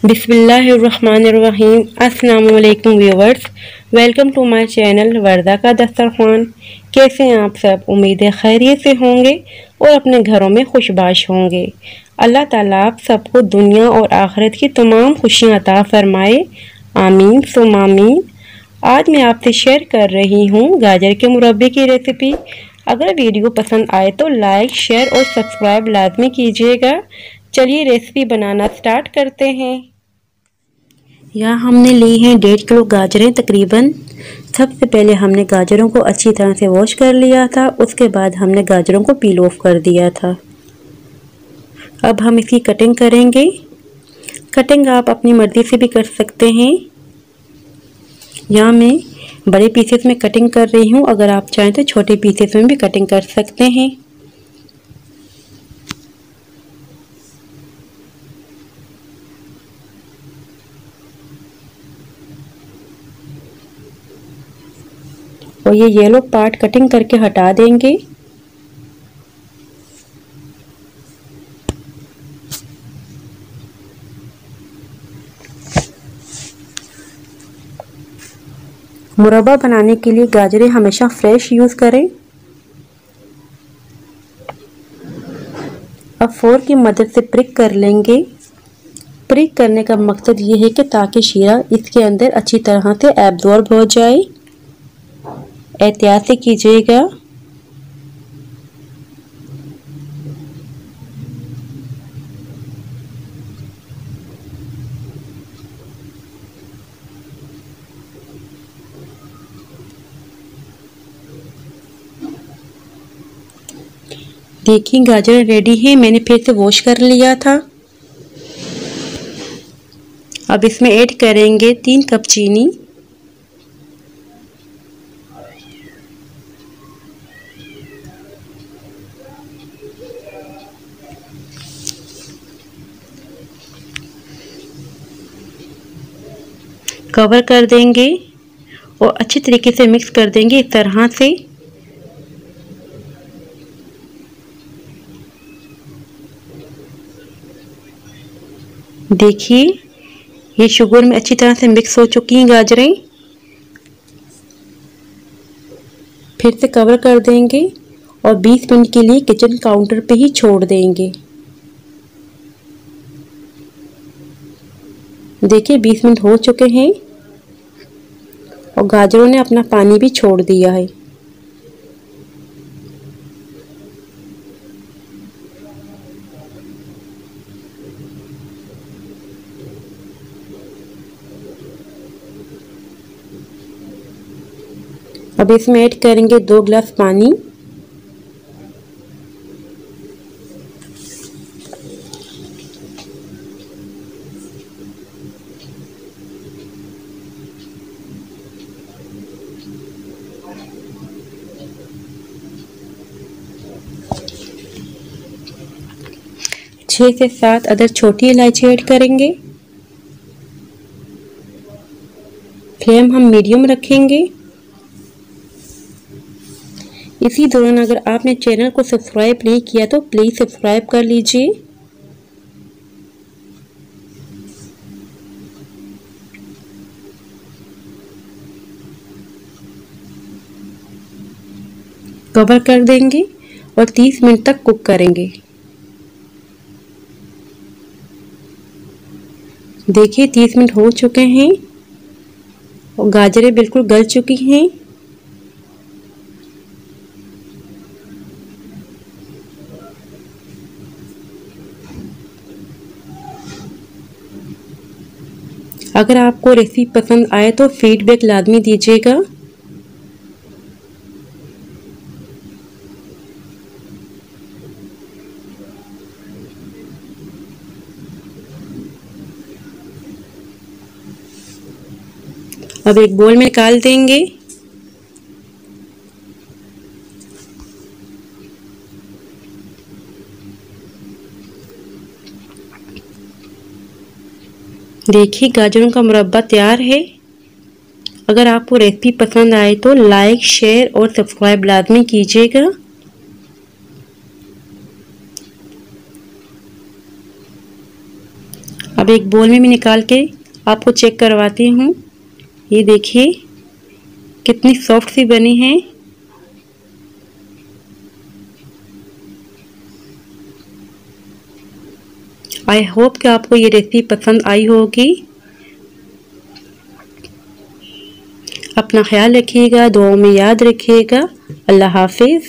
बिस्मिल्लाहिर्रहमानिर्रहीम। अस्सलाम वालेकुम viewers, welcome to my channel Warda का दस्तरखान। कैसे हैं आप सब? उम्मीद है खैरियत से होंगे और अपने घरों में खुशबाश होंगे। अल्लाह ताला आप सबको दुनिया और आखिरत की तमाम खुशियाँ अता फरमाए। आमीन सुम आमीन। आज मैं आपसे शेयर कर रही हूँ गाजर के मुरब्बे की रेसिपी। अगर वीडियो पसंद आए तो लाइक, शेयर और सब्सक्राइब लाजमी कीजिएगा। चलिए रेसिपी बनाना स्टार्ट करते हैं। यहाँ हमने ली हैं 1.5 किलो गाजरें तकरीबन। सबसे पहले हमने गाजरों को अच्छी तरह से वॉश कर लिया था, उसके बाद हमने गाजरों को पील ऑफ कर दिया था। अब हम इसकी कटिंग करेंगे। कटिंग आप अपनी मर्ज़ी से भी कर सकते हैं। यहाँ मैं बड़े पीसेस में कटिंग कर रही हूँ, अगर आप चाहें तो छोटे पीसेस में भी कटिंग कर सकते हैं। और ये येलो पार्ट कटिंग करके हटा देंगे। मुरब्बा बनाने के लिए गाजरें हमेशा फ्रेश यूज़ करें। अब फोर्क की मदद से प्रिक कर लेंगे। प्रिक करने का मकसद ये है कि ताकि शीरा इसके अंदर अच्छी तरह से एब्जॉर्ब हो जाए। एहतियात से कीजिएगा। देखिए गाजर रेडी है, मैंने फिर से वॉश कर लिया था। अब इसमें ऐड करेंगे 3 कप चीनी। कवर कर देंगे और अच्छी तरीके से मिक्स कर देंगे इस तरह से। देखिए ये शुगर में अच्छी तरह से मिक्स हो चुकी हैं गाजरें। फिर से कवर कर देंगे और 20 मिनट के लिए किचन काउंटर पे ही छोड़ देंगे। देखिए 20 मिनट हो चुके हैं और गाजरों ने अपना पानी भी छोड़ दिया है। अब इसमें ऐड करेंगे 2 गिलास पानी। छः से 7 अदर छोटी इलायची ऐड करेंगे। फ्लेम हम मीडियम रखेंगे। इसी दौरान अगर आपने चैनल को सब्सक्राइब नहीं किया तो प्लीज़ सब्सक्राइब कर लीजिए। कवर कर देंगे और 30 मिनट तक कुक करेंगे। देखिए 30 मिनट हो चुके हैं और गाजरें बिल्कुल गल चुकी हैं। अगर आपको रेसिपी पसंद आए तो फीडबैक लाजमी दीजिएगा। अब एक बोल में निकाल देंगे। देखिए गाजरों का मुरब्बा तैयार है। अगर आपको रेसिपी पसंद आए तो लाइक, शेयर और सब्सक्राइब लाजमी कीजिएगा। अब एक बोल में मैं निकाल के आपको चेक करवाती हूँ। ये देखिए कितनी सॉफ्ट सी बनी है। आई होप कि आपको ये रेसिपी पसंद आई होगी। अपना ख्याल रखिएगा, दुआओं में याद रखिएगा। अल्लाह हाफिज़।